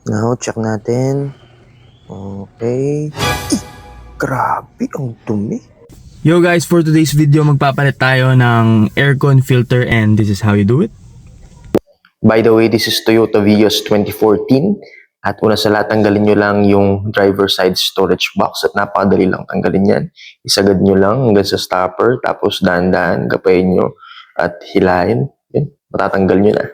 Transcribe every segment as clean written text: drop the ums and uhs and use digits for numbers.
Now, check natin. Okay. Grabe, ang dumi. Yo guys, for today's video magpapalit tayo ng aircon filter and this is how you do it. By the way, this is Toyota Vios 2014. At una sa lahat, tanggalin nyo lang yung driver side storage box at napakadali lang tanggalin yan. Isagad nyo lang hanggang sa stopper, tapos dahan-dahan, gapayin nyo at hilahin. Yun, matatanggal nyo na.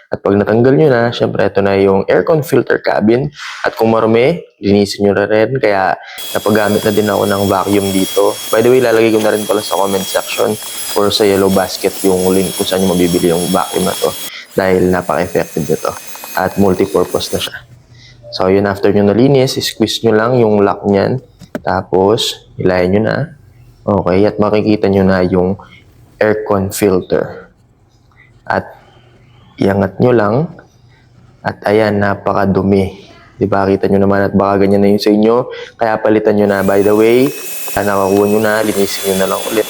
At pag natanggal nyo na, syempre ito na yung aircon filter cabin. At kung marumi, linisin nyo na rin. Kaya napagamit na din ako ng vacuum dito. By the way, lalagay ko na rin pala sa comment section or sa yellow basket yung link kung saan nyo mabibili yung vacuum na to. Dahil napaka-effective nito. At multi-purpose na siya. So, yun, after nyo nalinis, squeeze nyo lang yung lock nyan. Tapos, hilahin nyo na. Okay, at makikita nyo na yung aircon filter. At iangat nyo lang. At ayan, napakadumi. Diba, kita nyo naman at baka ganyan na yun sa inyo. Kaya palitan nyo na. By the way, nakakuha nyo na, linisin nyo na lang ulit.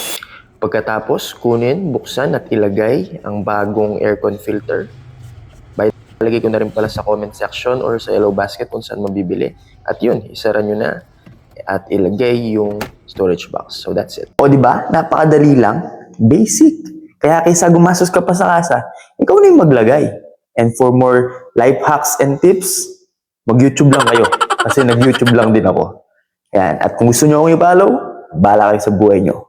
Pagkatapos, kunin, buksan at ilagay ang bagong aircon filter. Ilagay ko na rin pala sa comment section or sa yellow basket kung saan mabibili. At yun, isara nyo na at ilagay yung storage box. So that's it. O di ba? Napakadali lang. Basic. Kaya kaysa gumastos ka pa sa kasa, ikaw na yung maglagay. And for more life hacks and tips, mag-YouTube lang kayo. Kasi nag-YouTube lang din ako. Yan. At kung gusto nyo akong i-follow, bahala kayo sa buhay nyo.